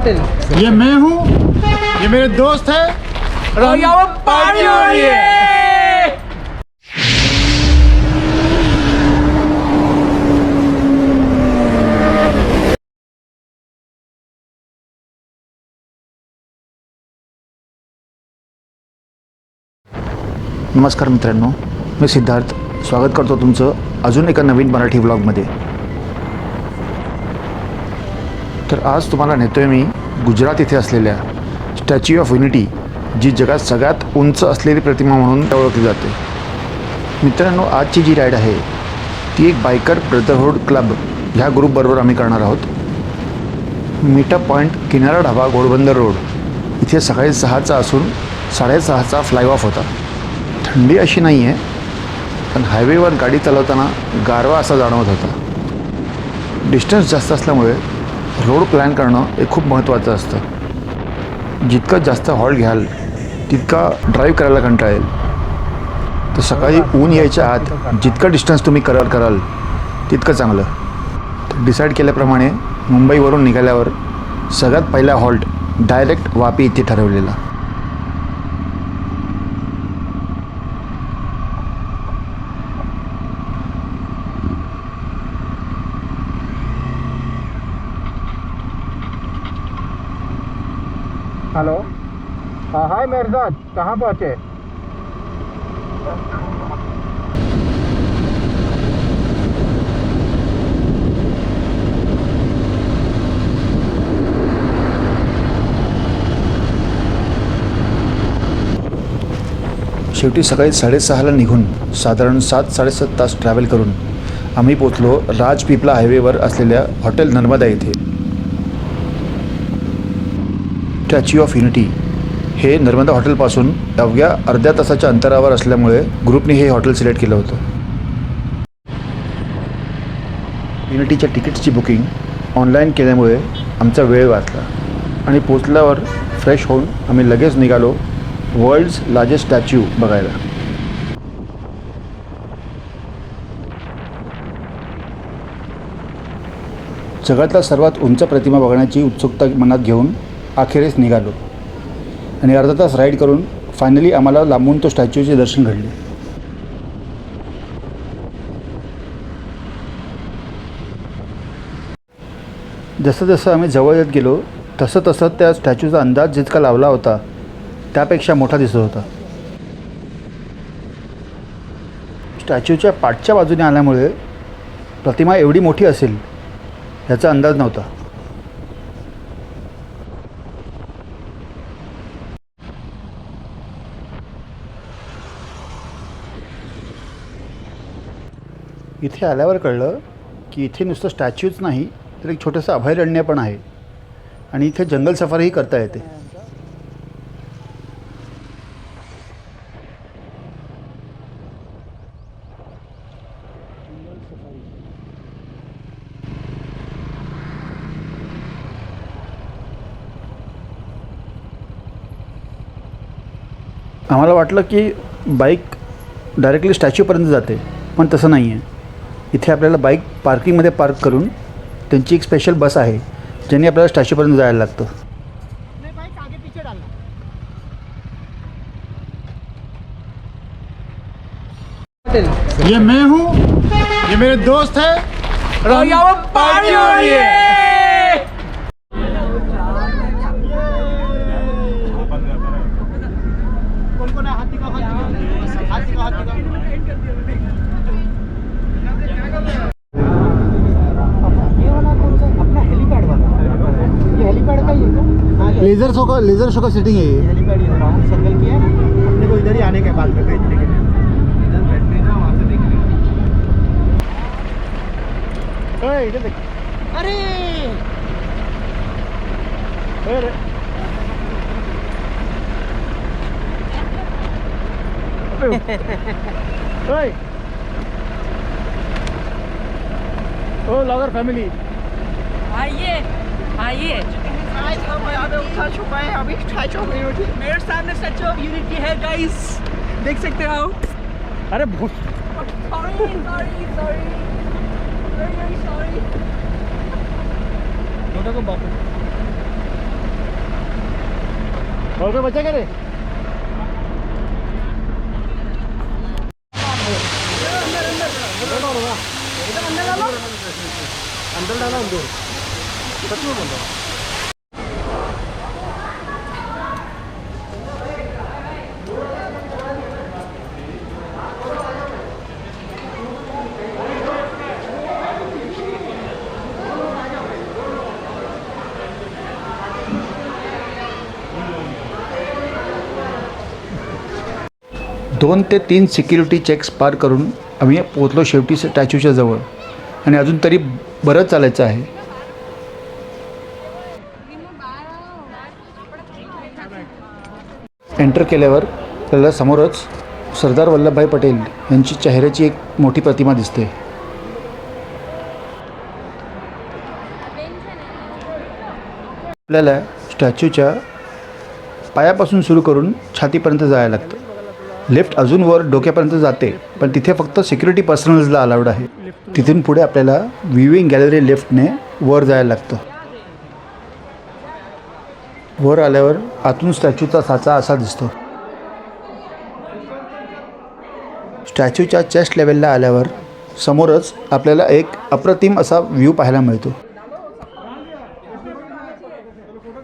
ये मैं हूँ, ये मेरे दोस्त है और यहाँ पर पार्टी हो रही है। नमस्कार मित्रांनो, मी सिद्धार्थ स्वागत करतो तुमचं अजून एका नवीन मराठी व्लॉगमध्ये। तर आज तुम्हाला नेतोय मी गुजरात येथे असलेल्या स्टॅच्यू ऑफ युनिटी, जी जगात सगळ्यात उंच असलेली प्रतिमा म्हणून ओळखली जाते। मित्रांनो, आजची जी राईड आहे ती एक बायकर ब्रदरहूड क्लब ह्या ग्रुपबरोबर आम्ही करणार आहोत। मीटअप पॉईंट किनारा ढाबा घोडबंदर रोड इथे सकाळी 6चा असून 6:30चा फ्लाय ऑफ होता। थंडी अशी नाही आहे, पण हायवेवर गाडी चालवताना गारवा असा जाणवत होता। डिस्टन्स जास्त असल्यामुळे रोड प्लॅन करणं हे खूप महत्त्वाचं असतं। जितकं जास्त हॉल्ट घ्याल तितका ड्राईव्ह करायला कंटाळा येईल। तर सकाळी ऊन यायच्या आत जितकं डिस्टन्स तुम्ही कव्हर कराल तितकं चांगलं। तर डिसाईड केल्याप्रमाणे मुंबईवरून निघाल्यावर सगळ्यात पहिला हॉल्ट डायरेक्ट वापी इथे ठरवलेला। हेलो, हाँ हाय मिर्ज़ा, कहाँ पहुँचे? शेवटी सकाळी 6:30ला निघून साधारण 7-7.5 तास ट्रॅव्हल करून आम्ही पोचलो राजपीपला हायवेवर असलेल्या हॉटेल नर्मदा येथे। स्टॅच्यू ऑफ युनिटी हे नर्मदा हॉटेलपासून अवघ्या अर्ध्या तासाच्या अंतरावर असल्यामुळे ग्रुपने हे हॉटेल सिलेक्ट केलं होतं। युनिटीच्या तिकीट्सची बुकिंग ऑनलाईन केल्यामुळे आमचा वेळ वाचला आणि पोचल्यावर फ्रेश होऊन आम्ही लगेच निघालो वर्ल्ड्स लार्जेस्ट स्टॅच्यू बघायला। जगातला सर्वात उंच प्रतिमा बघण्याची उत्सुकता मनात घेऊन अखेरीस निघालो आणि अर्धा तास राईड करून फायनली आम्हाला लांबून तो स्टॅच्यूचे दर्शन घडले। जसं जसं आम्ही जवळ येत गेलो तसं तसं त्या स्टॅच्यूचा अंदाज जितका लावला होता त्यापेक्षा मोठा दिसत होता। स्टॅच्यूच्या पाठच्या बाजूने आल्यामुळे प्रतिमा एवढी मोठी असेल याचा अंदाज नव्हता। इथे आल्यावर कळलं की इथे नुसतं स्टॅच्यूच नाही तर एक छोटंसं अभयारण्य पण आहे आणि इथे जंगल सफारीही करता येते। आम्हाला वाटलं की बाईक डायरेक्टली स्टॅच्यूपर्यंत जाते, पण तसं नाही आहे। इथे आपल्याला बाईक पार्किंगमध्ये पार्क करून त्यांची एक स्पेशल बस आहे ज्याने आपल्याला स्टॅच्यूपर्यंत जायला लागतं। ये मैं हूँ, ये मेरे दोस्त है और यहाँ पर पार्टी हो रही है। कौन-कौन है? हाथी का लेजर शो का सेटिंग है ये। हेलीपैड राउंड सर्कल किया है, अपने को इधर ही आने के बाद में भेजने के लिए इधर बैठने ना वहाँ से देखेंगे। ओए इधर देख, अरे अरे ओए ओ लॉगर फैमिली आइए आइए। उठा चुका है अभी स्टैचू ऑफ यूनिटी मेरे सामने स्टैचू ऑफ यूनिटी है गाइस, देख सकते हो। अरे भूत sorry sorry sorry very sorry. को बाप और कोई बचा क्या रे? अंदर डाला अंदर सच में बोल रहा हूँ। दोन ते तीन सिक्युरिटी चेक्स पार करून आम्ही पोचलो शेवटी स्टॅच्यूच्या जवळ आणि अजून तरी बरंच चालायचं आहे. एंटर केल्यावर आपल्याला समोरच सरदार वल्लभभाई पटेल यांची चेहऱ्याची एक मोठी प्रतिमा दिसते. आपल्याला स्टॅच्यूच्या पायापासून सुरू करून छातीपर्यंत जायला लागतं. लिफ्ट अजून वर डोक्यापर्यंत जाते, पण तिथे फक्त सिक्युरिटी पर्सनल्सला अलाउड आहे. तिथून पुढे आपल्याला व्ह्यूइंग गॅलरी लिफ्टने वर जायला लागतं. वर आल्यावर आतून स्टॅच्यूचा साचा असा दिसतो. स्टॅच्यूच्या चेस्ट लेवलला आल्यावर समोरच आपल्याला एक अप्रतिम असा व्ह्यू पाहायला मिळतो.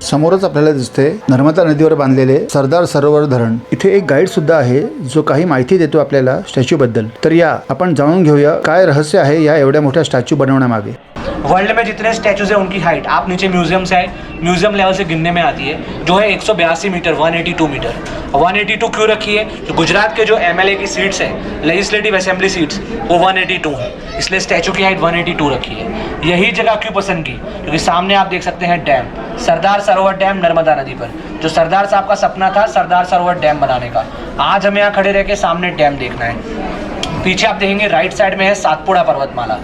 समोरच आपल्याला दिसते नर्मदा नदीवर बांधलेले सरदार सरोवर धरण. इथे एक गाईड सुद्धा आहे जो काही माहिती देतो आपल्याला स्टॅच्यू बद्दल. तर या आपण जाणून घेऊया काय रहस्य आहे या एवढ्या मोठ्या स्टॅच्यू बनवण्यामागे. वर्ल्ड में जितने स्टैचूज हैं उनकी हाइट आप नीचे म्यूजियम से आए, म्यूजियम लेवल से गिनने में आती है जो है 182 मीटर 182 मीटर. 182 क्यों रखी है? जो गुजरात के जो MLA की सीट्स हैं, लेजिस्लेटिव असेंबली सीट्स, वो 182 हैं, इसलिए स्टैचू की हाइट 182 रखी है. यही जगह क्यों पसंद की? क्योंकि सामने आप देख सकते हैं डैम, सरदार सरोवर डैम नर्मदा नदी पर. जो सरदार साहब का सपना था सरदार सरोवर डैम बनाने का, आज हमें यहाँ खड़े रह के सामने डैम देखना है. पीछे आप देखेंगे राइट साइड में है सातपुड़ा पर्वतमाला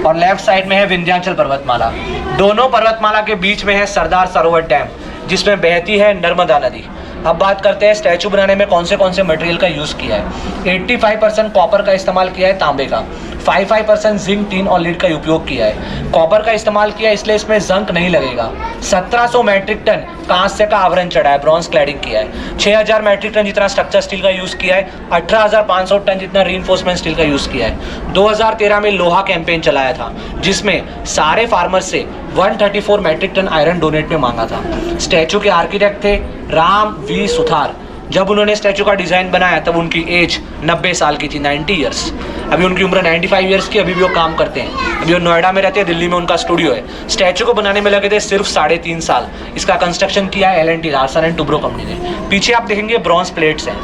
और लेफ्ट साइड में है विंध्याचल पर्वतमाला. दोनों पर्वतमाला के बीच में है सरदार सरोवर डैम जिसमें बहती है नर्मदा नदी. अब बात करते हैं स्टैचू बनाने में कौन से मटेरियल का यूज़ किया है. 85% कॉपर का इस्तेमाल किया है, तांबे का. 5% जिंक, टीन और लीड का उपयोग किया है. कॉपर का इस्तेमाल किया इसलिए इसमें जंक नहीं लगेगा. 1700 मैट्रिक टन कांस्य का आवरण चढ़ा है, ब्रॉन्ज क्लैडिंग किया है. 6000 मैट्रिक टन जितना स्ट्रक्चर स्टील का यूज़ किया है. 18500 टन जितना रीइंफोर्समेंट स्टील का यूज़ किया है. 2013 में लोहा कैंपेन चलाया था जिसमें सारे फार्मर्स से 134 मैट्रिक टन आयरन डोनेट में मांगा था. स्टैचू के आर्किटेक्ट थे राम वी सुथार. जब उन्होंने स्टैचू का डिज़ाइन बनाया तब उनकी एज 90 साल की थी, 90 ईयर्स. अभी उनकी उम्र 95 ईयर्स की. अभी भी वो काम करते हैं. अभी वो नोएडा में रहते हैं, दिल्ली में उनका स्टूडियो है. स्टैचू को बनाने में लगे थे सिर्फ 3.5 साल. इसका कंस्ट्रक्शन किया है L&T Larsen end Toubro company ने. पीछे आप देखेंगे ब्रॉन्ज प्लेट्स हैं,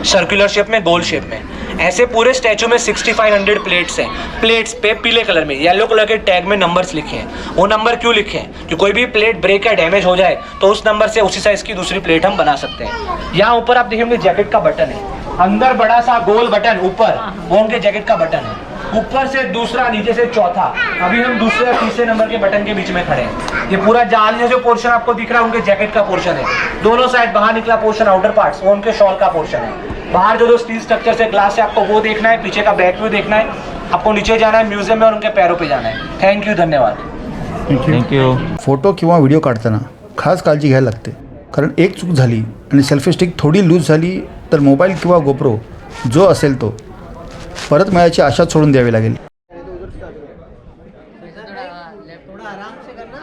सर्कुलर शेप में, गोल शेप में. ऐसे पूरे स्टैचू में 6500 प्लेट्स हैं. प्लेट्स पे पीले कलर में येलो कलर के टैग में नंबर्स लिखे हैं. वो नंबर क्यों लिखे हैं? कि कोई भी प्लेट ब्रेक या डैमेज हो जाए तो उस नंबर से उसी साइज की दूसरी प्लेट हम बना सकते हैं. यहाँ ऊपर आप देखेंगे जैकेट का बटन है, अंदर बड़ा सा गोल बटन ऊपर, वो उनके जैकेट का बटन है. ऊपर से दूसरा, नीचे से चौथा. अभी हम दूसरे और तीसरे नंबर के बटन के बीच में खड़े हैं. ये पूरा जाल जो पोर्शन आपको दिख रहा है उनके जैकेट का पोर्शन है. दोनों साइड बाहर निकला पोर्शन आउटर पार्ट्स वो उनके शॉल का पोर्शन है. बाहर जो स्टील स्ट्रक्चर से ग्लास है आपको वो देखना है. पीछे का बैक व्यू देखना है. आपको नीचे जाना है म्यूजियम में और उनके पैरों पे जाना है. थैंक यू, धन्यवाद. थँक्यू. फोटो किंवा व्हिडिओ काढताना खास काळजी घ्यायला लागते, कारण एक चूक झाली आणि सेल्फी स्टिक थोडी लूज झाली तर मोबाईल किंवा गोप्रो जो असेल तो परत मिळायची आशा सोडून द्यावी लागेल. थोड़ा आराम से करना.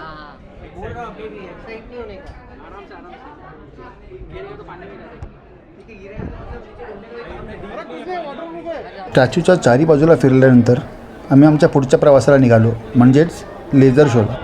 बोल रहा हूँ अभी भी एक्साइट नहीं होने का. आराम से स्टॅच्यूच्या चारी बाजूला फिरल्यानंतर आम्ही आमच्या पुढच्या प्रवासाला निघालो, म्हणजेच लेझर शोला.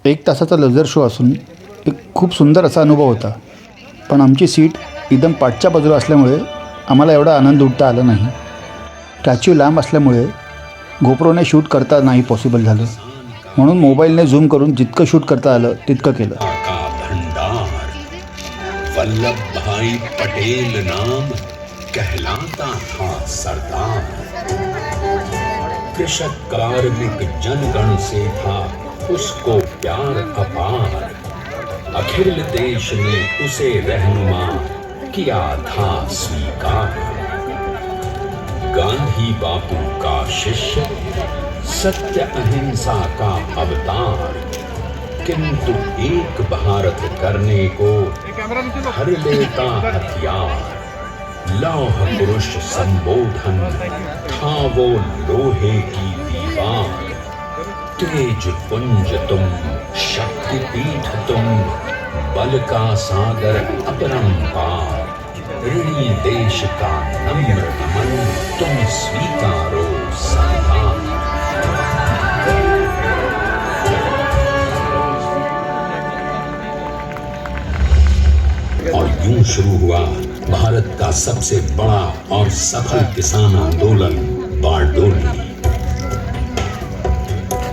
एक तासाचा लेझर शो असून एक खूप सुंदर असा अनुभव होता. पण आमची सीट एकदम पाठच्या बाजूला असल्यामुळे आम्हाला एवढा आनंद लुटता आला नाही. स्टॅच्यू लांब असल्यामुळे गोप्रोने शूट करता नाही पॉसिबल झालं, म्हणून मोबाईलने झूम करून जितकं शूट करता आलं तितकं केलं. वल्लभ भाई पटेल नाम कहलाता था सरदार। कृषक कार्मिक जनगण से था उसको प्यार अपार। अखिल देश ने उसे रहनुमा किया था स्वीकार। गांधी बापू का शिष्य, सत्य अहिंसा का अवतार, किंतु एक भारत करने को हर लेता हथियार। लौह पुरुष संबोधन था वो लोहे की दीवार। तेज पुंज तुम, शक्ति पीठ तुम, बल का सागर अपरंपार। ऋणी देश का नम्र नमन, तुम स्वीकारो संधान। और यूं शुरू हुआ भारत का सबसे बड़ा और सफल किसान आंदोलन बारडोली।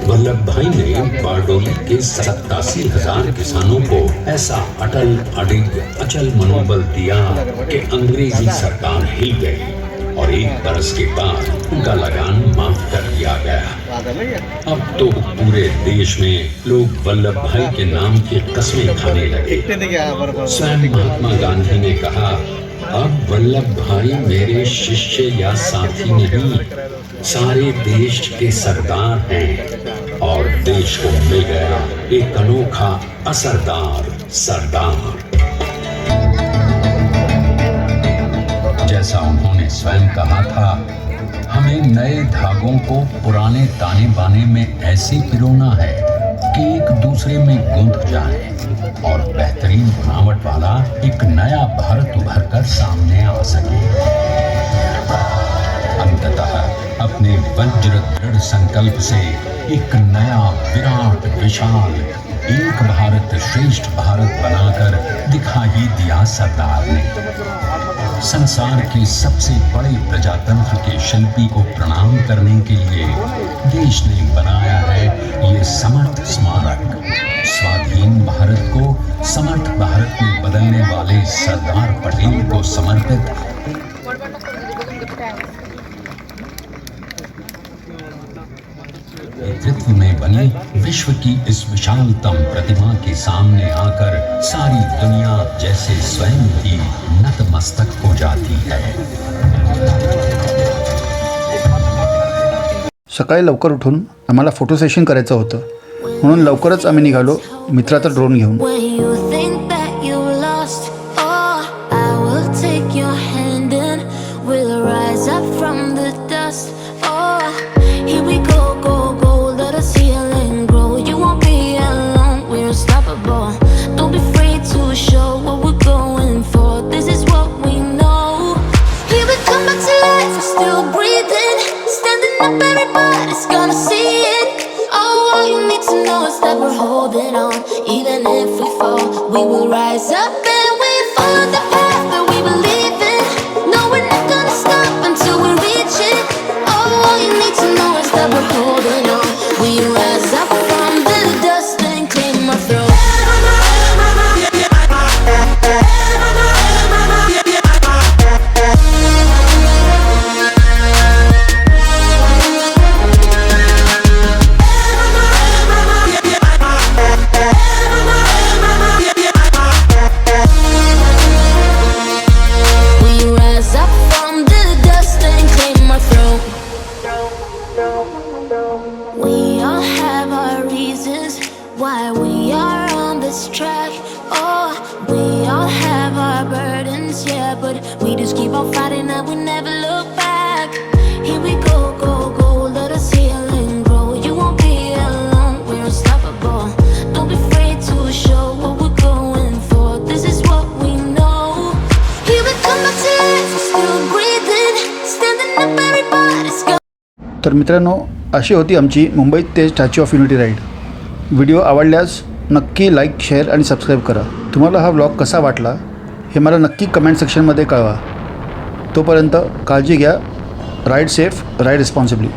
वल्लभ भाई ने बारडोली के 87,000 किसानों को ऐसा अटल अडिग अचल मनोबल दिया कि अंग्रेजी सरकार हिल गई और एक बरस के बाद उनका लगान माफ कर दिया गया। अब तो पूरे देश में लोग वल्लभ भाई के नाम की कस्में खाने लगे। स्वयं महात्मा गांधी ने कहा, अब वल्लभ भाई मेरे शिष्य या साथी नहीं, सारे देश के सरदार हैं। और देश को मिल गया एक अनोखा असरदार सरदार। जैसा उन्होंने स्वयं कहा था, हमें नए धागों को पुराने ताने बाने में ऐसे पिरोना है कि एक दूसरे में गूंथ जाए और बेहतरीन बनावट वाला एक नया भारत उभर कर सामने आ सके। अंततः अपने वज्र दृढ़ संकल्प से एक नया विराट विशाल एक भारत श्रेष्ठ भारत बनाकर दिखा ही दिया सरदार ने। संसार के सबसे बड़े प्रजातंत्र के शिल्पी को प्रणाम करने के लिए देश ने बनाया है ये समर्थ स्मारक। स्वाधीन भारत को समर्थ भारत में बदलने वाले सरदार पटेल को समर्पित। नेतृत्व में बनी विश्व की इस विशालतम प्रतिमा के सामने आकर सारी दुनिया जैसे स्वयं ही नतमस्तक हो जाती है। सकाळी लवकर उठून आम्हाला फोटो सेशन करायचं होतं, म्हणून लवकरच आम्ही निघालो मित्राचा ड्रोन घेऊन। Even if we fall, we will rise up and we follow the path that we believe in. No, we're not gonna stop until we reach it. Oh, all you need to know is that we're holding on. We rise up from the dust and claim our throne. We all have our reasons why we are on this track. Oh, we all have our burdens, yeah, but we just keep on fighting and we never look back. Here we go, go, go, let us heal and grow. You won't be alone, we're unstoppable. Don't be afraid to show what we're going for. This is what we know. Here we come back to life, we're still breathing, standing up, everybody's gone. तर मित्रांनो, अशी होती आमची मुंबईत ते statue of unity ride. Video आवडल्यास नक्की like, share आणि सबस्क्राईब करा। तुम्हाला हा व्लॉग कसा वाटला हे मला नक्की कमेंट सेक्शनमध्ये कळवा। तोपर्यंत काळजी घ्या, राईड सेफ, राईड रिस्पॉन्सिबली।